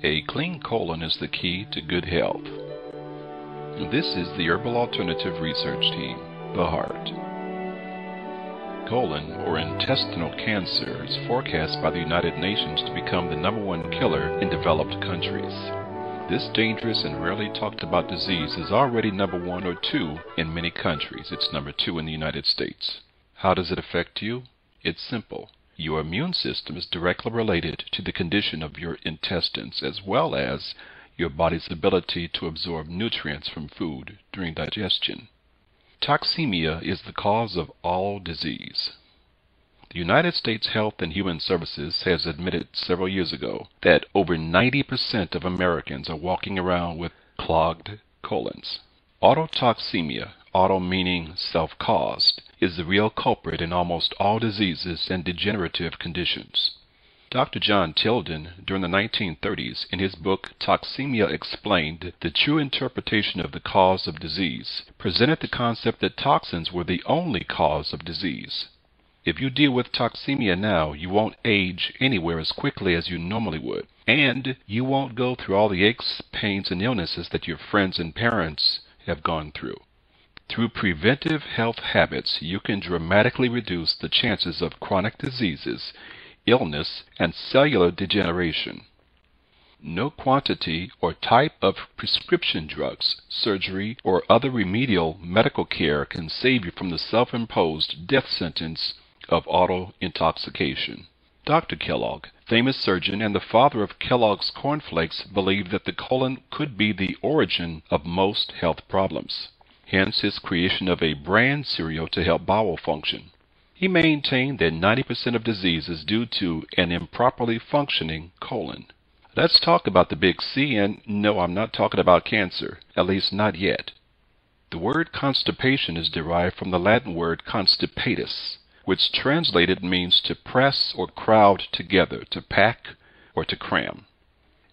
A clean colon is the key to good health. This is the Herbal Alternative Research Team, the Heart. Colon, or intestinal cancer, is forecast by the United Nations to become the #1 killer in developed countries. This dangerous and rarely talked about disease is already #1 or 2 in many countries. It's #2 in the United States. How does it affect you? It's simple. Your immune system is directly related to the condition of your intestines, as well as your body's ability to absorb nutrients from food during digestion. Toxemia is the cause of all disease. The United States Health and Human Services has admitted several years ago that over 90% of Americans are walking around with clogged colons. Autotoxemia, auto meaning self-caused, is the real culprit in almost all diseases and degenerative conditions. Dr. John Tilden, during the 1930s, in his book Toxemia Explained, the true interpretation of the cause of disease, presented the concept that toxins were the only cause of disease. If you deal with toxemia now, you won't age anywhere as quickly as you normally would, and you won't go through all the aches, pains, and illnesses that your friends and parents have gone through. Through preventive health habits, you can dramatically reduce the chances of chronic diseases, illness, and cellular degeneration. No quantity or type of prescription drugs, surgery, or other remedial medical care can save you from the self-imposed death sentence of auto-intoxication. Dr. Kellogg, famous surgeon and the father of Kellogg's cornflakes, believed that the colon could be the origin of most health problems. Hence his creation of a brand cereal to help bowel function. He maintained that 90% of disease is due to an improperly functioning colon. Let's talk about the big C, and no, I'm not talking about cancer, at least not yet. The word constipation is derived from the Latin word constipatus, which translated means to press or crowd together, to pack or to cram.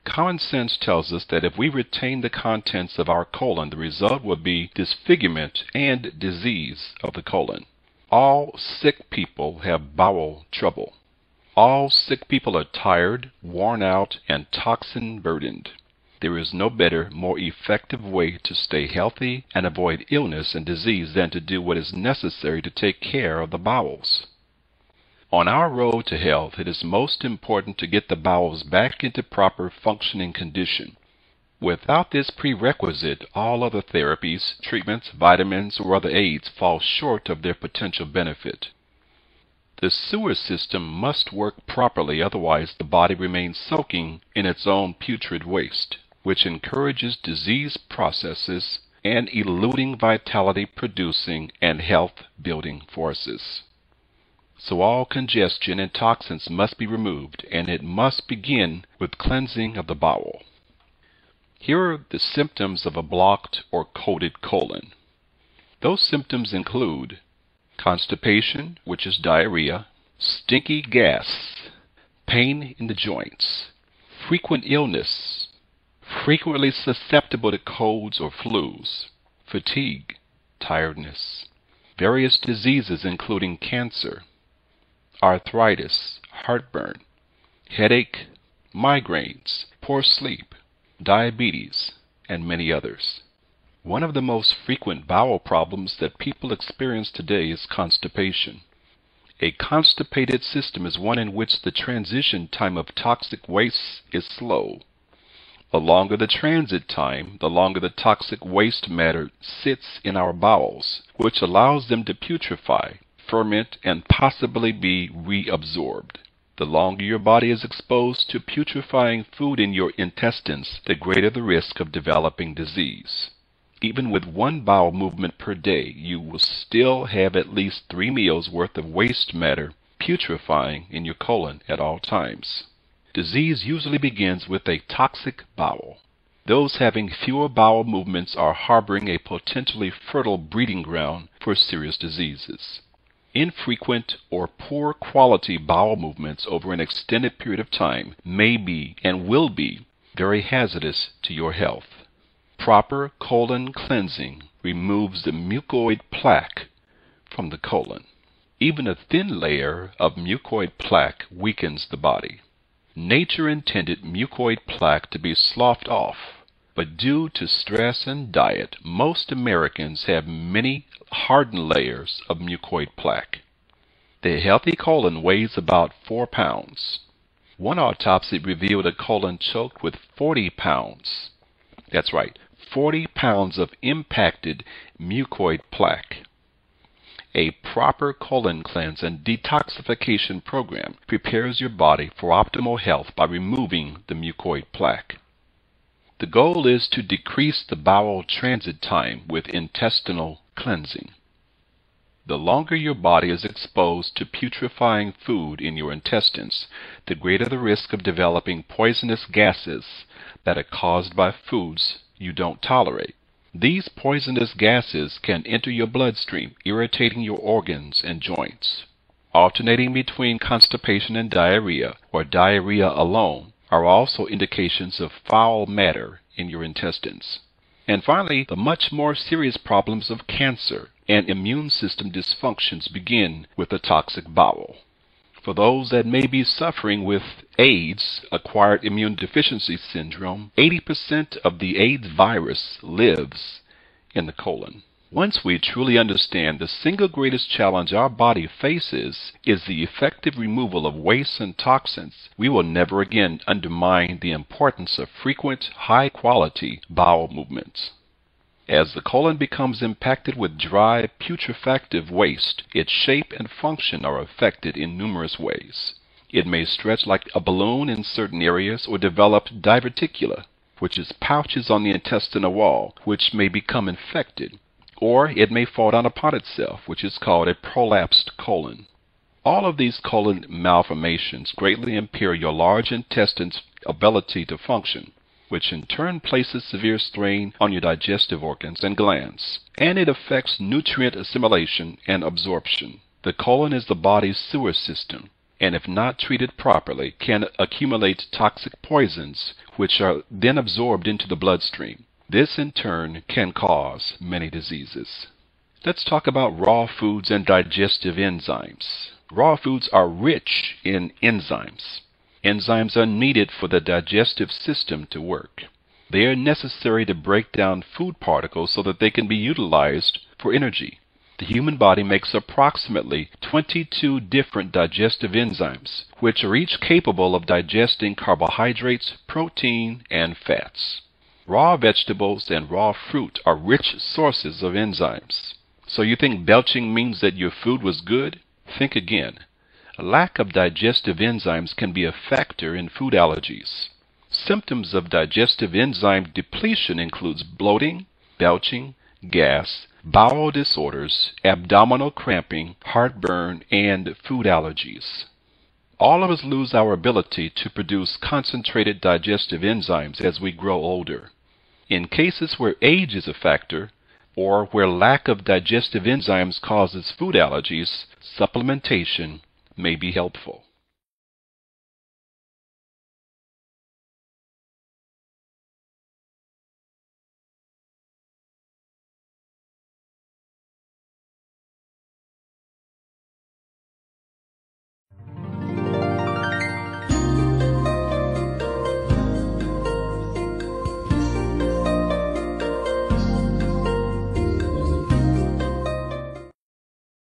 Common sense tells us that if we retain the contents of our colon, the result will be disfigurement and disease of the colon. All sick people have bowel trouble. All sick people are tired, worn out, and toxin-burdened. There is no better, more effective way to stay healthy and avoid illness and disease than to do what is necessary to take care of the bowels. On our road to health, it is most important to get the bowels back into proper functioning condition. Without this prerequisite, all other therapies, treatments, vitamins, or other aids fall short of their potential benefit. The sewer system must work properly, otherwise the body remains soaking in its own putrid waste, which encourages disease processes and eluding vitality-producing and health-building forces. So all congestion and toxins must be removed, and it must begin with cleansing of the bowel. Here are the symptoms of a blocked or coated colon. Those symptoms include constipation, which is diarrhea, stinky gas, pain in the joints, frequent illness, frequently susceptible to colds or flus, fatigue, tiredness, various diseases including cancer, arthritis, heartburn, headache, migraines, poor sleep, diabetes, and many others. One of the most frequent bowel problems that people experience today is constipation. A constipated system is one in which the transition time of toxic waste is slow. The longer the transit time, the longer the toxic waste matter sits in our bowels, which allows them to putrefy, ferment, and possibly be reabsorbed. The longer your body is exposed to putrefying food in your intestines, the greater the risk of developing disease. Even with one bowel movement per day, you will still have at least 3 meals worth of waste matter putrefying in your colon at all times. Disease usually begins with a toxic bowel. Those having fewer bowel movements are harboring a potentially fertile breeding ground for serious diseases. Infrequent or poor quality bowel movements over an extended period of time may be and will be very hazardous to your health. Proper colon cleansing removes the mucoid plaque from the colon. Even a thin layer of mucoid plaque weakens the body. Nature intended mucoid plaque to be sloughed off, but due to stress and diet, most Americans have many hardened layers of mucoid plaque. The healthy colon weighs about 4 pounds. One autopsy revealed a colon choked with 40 pounds. That's right, 40 pounds of impacted mucoid plaque. A proper colon cleanse and detoxification program prepares your body for optimal health by removing the mucoid plaque. The goal is to decrease the bowel transit time with intestinal cleansing. The longer your body is exposed to putrefying food in your intestines, the greater the risk of developing poisonous gases that are caused by foods you don't tolerate. These poisonous gases can enter your bloodstream, irritating your organs and joints. Alternating between constipation and diarrhea, or diarrhea alone, are also indications of foul matter in your intestines. And finally, the much more serious problems of cancer and immune system dysfunctions begin with a toxic bowel. For those that may be suffering with AIDS, acquired immune deficiency syndrome, 80% of the AIDS virus lives in the colon. Once we truly understand the single greatest challenge our body faces is the effective removal of wastes and toxins, we will never again undermine the importance of frequent, high-quality bowel movements. As the colon becomes impacted with dry, putrefactive waste, its shape and function are affected in numerous ways. It may stretch like a balloon in certain areas or develop diverticula, which is pouches on the intestinal wall, which may become infected. Or it may fall down upon itself, which is called a prolapsed colon. All of these colon malformations greatly impair your large intestine's ability to function, which in turn places severe strain on your digestive organs and glands, and it affects nutrient assimilation and absorption. The colon is the body's sewer system, and if not treated properly, can accumulate toxic poisons, which are then absorbed into the bloodstream. This in turn can cause many diseases. Let's talk about raw foods and digestive enzymes. Raw foods are rich in enzymes. Enzymes are needed for the digestive system to work. They are necessary to break down food particles so that they can be utilized for energy. The human body makes approximately 22 different digestive enzymes, which are each capable of digesting carbohydrates, protein, and fats. Raw vegetables and raw fruit are rich sources of enzymes. So you think belching means that your food was good? Think again. A lack of digestive enzymes can be a factor in food allergies. Symptoms of digestive enzyme depletion includes bloating, belching, gas, bowel disorders, abdominal cramping, heartburn, and food allergies. All of us lose our ability to produce concentrated digestive enzymes as we grow older. In cases where age is a factor, or where lack of digestive enzymes causes food allergies, supplementation may be helpful.